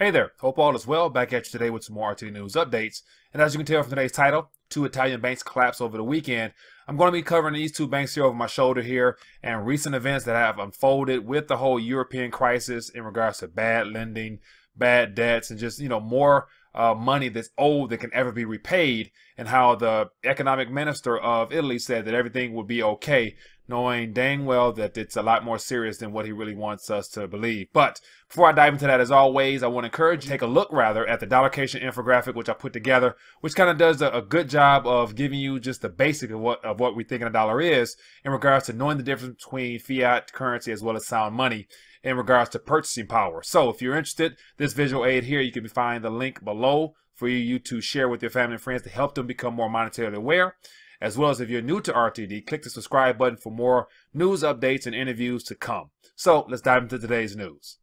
Hey there, hope all is well. Back at you today with some more RTD news updates. And as you can tell from today's title, two Italian banks collapsed over the weekend. I'm going to be covering these two banks here over my shoulder here and recent events that have unfolded with the whole European crisis in regards to bad lending, bad debts, and just, more money that's owed that can ever be repaid, and how the economic minister of Italy said that everything would be okay, knowing dang well that it's a lot more serious than what he really wants us to believe. But before I dive into that, as always, I want to encourage you to take a look rather at the dollarcation infographic, which I put together, which kind of does a good job of giving you just the basic of what we think a dollar is in regards to knowing the difference between fiat currency as well as sound money in regards to purchasing power. So if you're interested, this visual aid here, you can find the link below for you to share with your family and friends to help them become more monetarily aware. As well as if you're new to RTD, click the subscribe button for more news updates and interviews to come. So let's dive into today's news.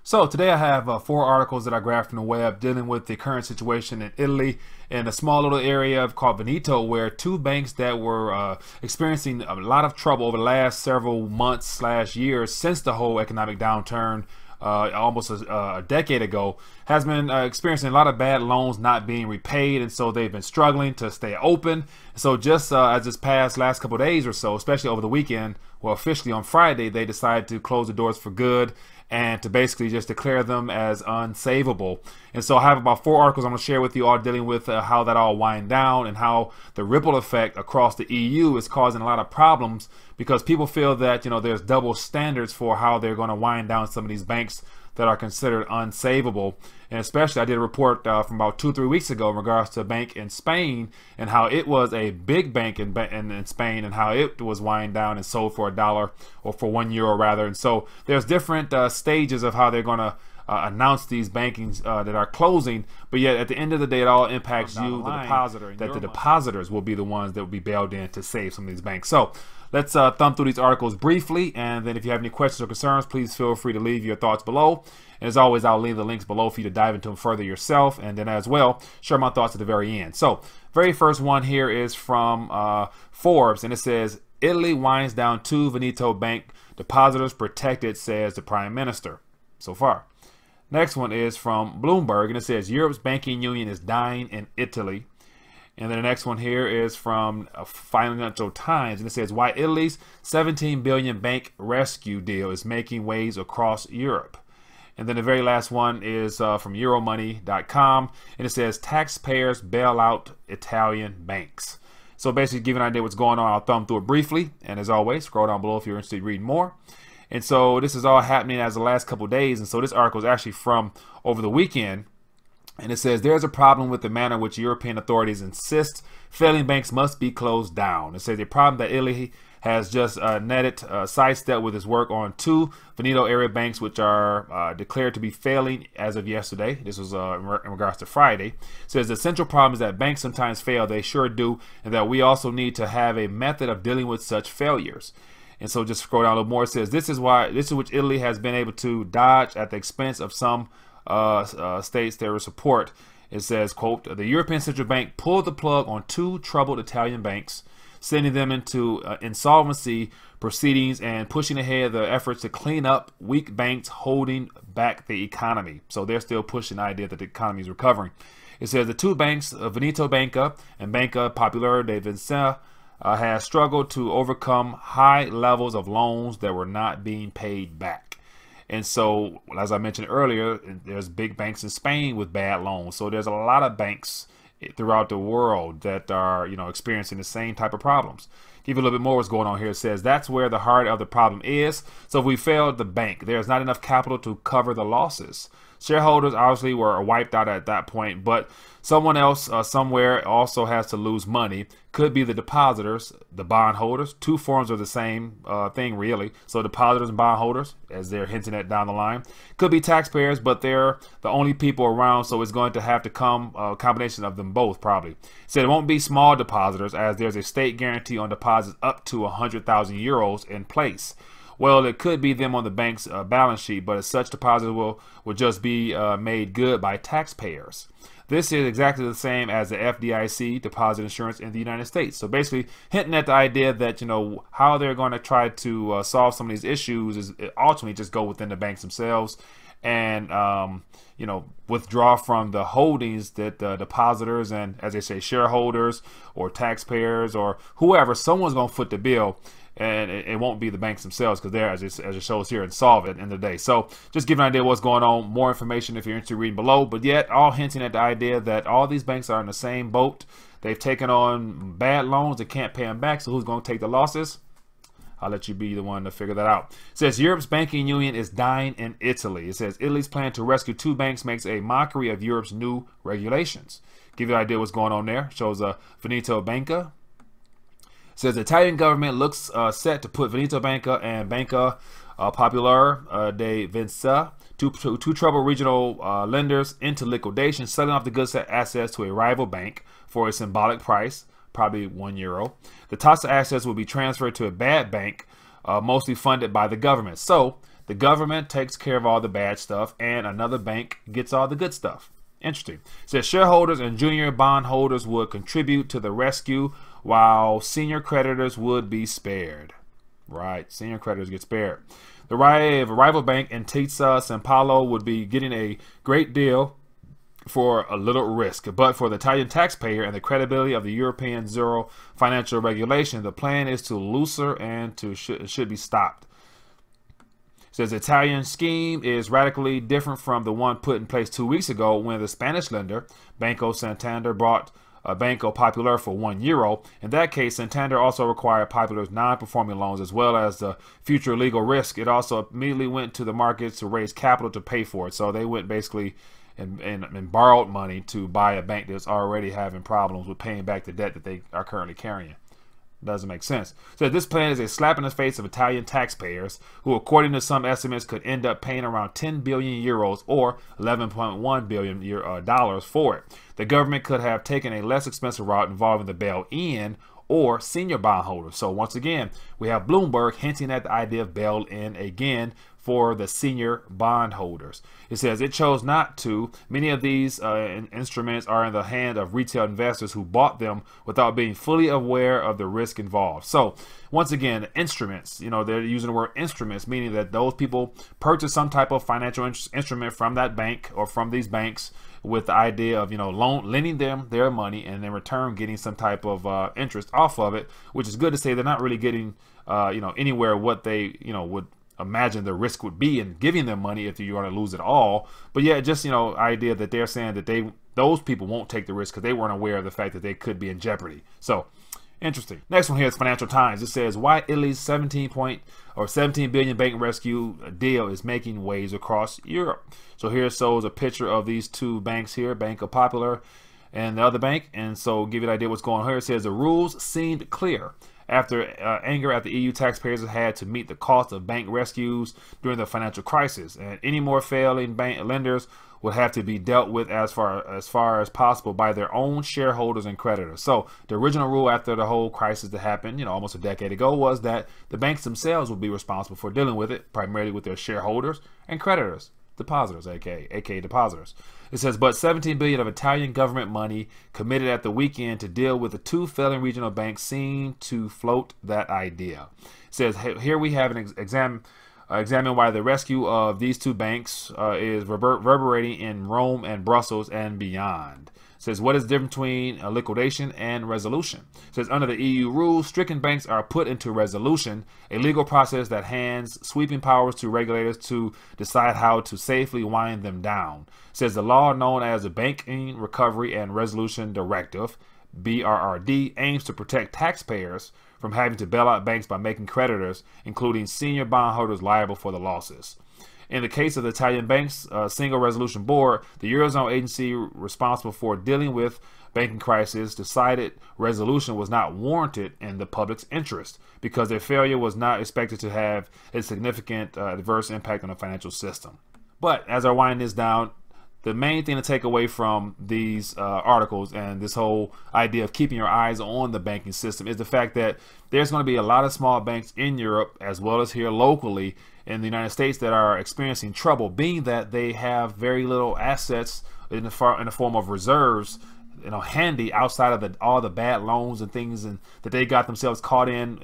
So today I have 4 articles that I grabbed from the web dealing with the current situation in Italy in a small little area called Veneto, where two banks that were experiencing a lot of trouble over the last several months / years since the whole economic downturn almost a decade ago, has been experiencing a lot of bad loans not being repaid, and so they've been struggling to stay open. So just as this past last couple of days or so, especially over the weekend, well, officially on Friday, they decided to close the doors for good and to basically just declare them as unsavable. And so I have about 4 articles I'm going to share with you, all dealing with how that all wind down and how the ripple effect across the EU is causing a lot of problems, because people feel that there's double standards for how they're going to wind down some of these banks that are considered unsavable. And especially I did a report from about 2-3 weeks ago in regards to a bank in Spain and how it was a big bank in Spain and how it was wind down and sold for $1 or for €1 rather. And so there's different stages of how they're going to announce these bankings that are closing, but yet at the end of the day it all impacts you, the depositor, that the depositors will be the ones that will be bailed in to save some of these banks. So let's thumb through these articles briefly, and then if you have any questions or concerns, please feel free to leave your thoughts below. And as always, I'll leave the links below for you to dive into them further yourself, and then as well share my thoughts at the very end. So very first one here is from Forbes, and it says, Italy winds down 2 Veneto bank depositors protected, says the Prime Minister. So far. Next one is from Bloomberg, and it says Europe's banking union is dying in Italy. And then the next one here is from Financial Times, and it says why Italy's 17 billion bank rescue deal is making waves across Europe. And then the very last one is from Euromoney.com, and it says taxpayers bail out Italian banks. So basically, give you an idea what's going on. I'll thumb through it briefly, and as always, scroll down below if you're interested in reading more. And so this is all happening as the last couple of days. And so this article is actually from over the weekend. And it says there's a problem with the manner in which European authorities insist failing banks must be closed down. It says a problem that Italy has just sidestepped with its work on 2 Veneto area banks, which are declared to be failing as of yesterday. This was in regards to Friday. It says the central problem is that banks sometimes fail. They sure do. And that we also need to have a method of dealing with such failures. And so just scroll down a little more. It says this is which Italy has been able to dodge at the expense of some states that will support. It says, quote, the European Central Bank pulled the plug on 2 troubled Italian banks, sending them into insolvency proceedings and pushing ahead the efforts to clean up weak banks holding back the economy. So they're still pushing the idea that the economy is recovering. It says the 2 banks, Veneto Banca and Banca Popolare de Venezia, has struggled to overcome high levels of loans that were not being paid back. And so, as I mentioned earlier, there's big banks in Spain with bad loans. So there's a lot of banks throughout the world that are, experiencing the same type of problems. Give you a little bit more what's going on here. It says that's where the heart of the problem is. So if we failed the bank, there's not enough capital to cover the losses. Shareholders obviously were wiped out at that point, but someone else somewhere also has to lose money. Could be the depositors, the bondholders. 2 forms of the same thing, really. So depositors and bondholders, as they're hinting at down the line. Could be taxpayers, but they're the only people around, so it's going to have to come a combination of them both, probably. So it won't be small depositors, as there's a state guarantee on deposits up to 100,000 euros in place. Well, it could be them on the bank's balance sheet, but as such, deposits will just be made good by taxpayers. This is exactly the same as the FDIC, deposit insurance in the United States. So basically hinting at the idea that, how they're going to try to solve some of these issues is ultimately just go within the banks themselves and withdraw from the holdings that the depositors and, as they say, shareholders or taxpayers or whoever, someone's going to foot the bill. And it won't be the banks themselves, because they're, as it shows here, insolvent at the end of the day. So just give an idea of what's going on. More information if you're interested in reading below. But yet, all hinting at the idea that all these banks are in the same boat. They've taken on bad loans. They can't pay them back. So who's going to take the losses? I'll let you be the one to figure that out. It says Europe's banking union is dying in Italy. It says Italy's plan to rescue 2 banks makes a mockery of Europe's new regulations. Give you an idea what's going on there. Shows Veneto Banca. Says the Italian government looks set to put Veneto Banca and Banca Popolare de Veneza, two troubled regional lenders, into liquidation, selling off the goods assets to a rival bank for a symbolic price, probably €1. The toxic assets will be transferred to a bad bank, mostly funded by the government. So the government takes care of all the bad stuff, and another bank gets all the good stuff. Interesting. It says shareholders and junior bondholders would contribute to the rescue, while senior creditors would be spared. Right, senior creditors get spared. The rival bank Intesa San Paolo would be getting a great deal for a little risk, but for the Italian taxpayer and the credibility of the European zero financial regulation, the plan is to looser and should be stopped. It says the Italian scheme is radically different from the one put in place 2 weeks ago, when the Spanish lender Banco Santander bought Banco Popolare for €1. In that case, Santander also required Popolare's non-performing loans as well as the future legal risk. It also immediately went to the markets to raise capital to pay for it. So they went basically and borrowed money to buy a bank that's already having problems with paying back the debt that they are currently carrying. Doesn't make sense. So this plan is a slap in the face of Italian taxpayers, who, according to some estimates, could end up paying around 10 billion euros or $11.1 billion for it. The government could have taken a less expensive route involving the bail-in or senior bondholders. So once again, we have Bloomberg hinting at the idea of bail-in again for the senior bondholders. It says it chose not to. Many of these instruments are in the hand of retail investors who bought them without being fully aware of the risk involved. So once again, instruments, they're using the word instruments, meaning that those people purchase some type of financial instrument from that bank or from these banks with the idea of, lending them their money and in return getting some type of interest off of it, which is good to say they're not really getting, anywhere what they, would imagine the risk would be in giving them money if you're going to lose it all. But yeah, just, idea that they're saying that those people won't take the risk because they weren't aware of the fact that they could be in jeopardy. So interesting. Next one here is Financial Times. It says why Italy's 17 billion bank rescue deal is making waves across Europe. So here shows a picture of these 2 banks here, Banco Popolare and the other bank. And so give you an idea what's going on here. It says the rules seemed clear after anger at the EU taxpayers had to meet the cost of bank rescues during the financial crisis, and any more failing bank lenders would have to be dealt with as far as possible by their own shareholders and creditors. So the original rule after the whole crisis that happened, almost a decade ago, was that the banks themselves would be responsible for dealing with it, primarily with their shareholders and creditors. Depositors, aka depositors. It says, but 17 billion of Italian government money committed at the weekend to deal with the 2 failing regional banks seem to float that idea. It says here we have an examine why the rescue of these 2 banks is reverberating in Rome and Brussels and beyond. It says what is the difference between a liquidation and resolution? It says under the EU rules, stricken banks are put into resolution, a legal process that hands sweeping powers to regulators to decide how to safely wind them down. It says the law known as the Banking Recovery and Resolution Directive, BRRD, aims to protect taxpayers from having to bail out banks by making creditors, including senior bondholders, liable for the losses. In the case of the Italian Banks Single Resolution Board, the Eurozone agency responsible for dealing with banking crisis decided resolution was not warranted in the public's interest because their failure was not expected to have a significant adverse impact on the financial system. But as I wind this down, the main thing to take away from these articles and this whole idea of keeping your eyes on the banking system is the fact that there's going to be a lot of small banks in Europe as well as here locally in the United States that are experiencing trouble, being that they have very little assets in the form of reserves handy outside of all the bad loans and things and that they got themselves caught in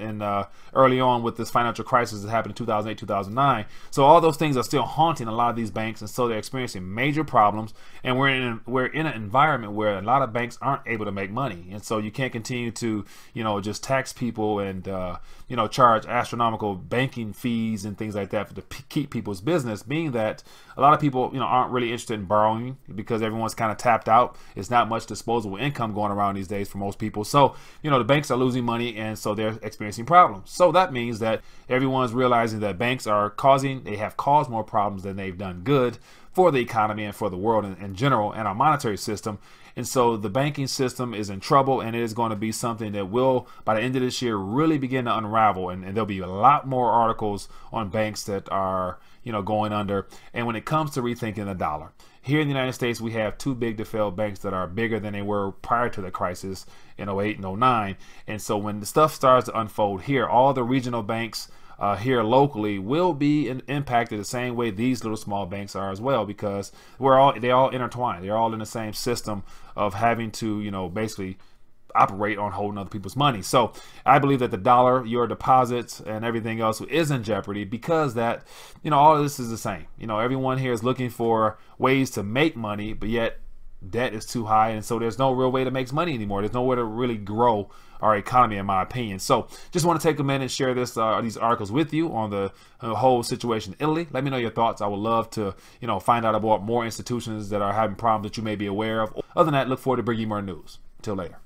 early on with this financial crisis that happened in 2008, 2009. So all those things are still haunting a lot of these banks, and so they're experiencing major problems. And we're in an environment where a lot of banks aren't able to make money, and so you can't continue to just tax people and charge astronomical banking fees and things like that to keep people's business, being that a lot of people aren't really interested in borrowing because everyone's kind of tapped out. It's not much disposable income going around these days for most people. So the banks are losing money, and so they're experiencing problems. So that means that everyone's realizing that banks they have caused more problems than they've done good for the economy and for the world in general and our monetary system. And so the banking system is in trouble, and it is going to be something that will, by the end of this year, really begin to unravel. And there'll be a lot more articles on banks that are, going under. And when it comes to rethinking the dollar, here in the United States, we have two big to fail banks that are bigger than they were prior to the crisis in 08 and 09. And so when the stuff starts to unfold here, all the regional banks here locally will be impacted the same way these little small banks are as well, because they all intertwined. They're all in the same system of having to basically operate on holding other people's money. So I believe that the dollar, your deposits, and everything else is in jeopardy, because that all of this is the same. Everyone here is looking for ways to make money, but yet debt is too high, and so there's no real way to make money anymore. There's nowhere to really grow our economy, in my opinion. So just want to take a minute and share these articles with you on the whole situation in Italy. Let me know your thoughts. I would love to find out about more institutions that are having problems that you may be aware of. Other than that, look forward to bringing you more news. Until later.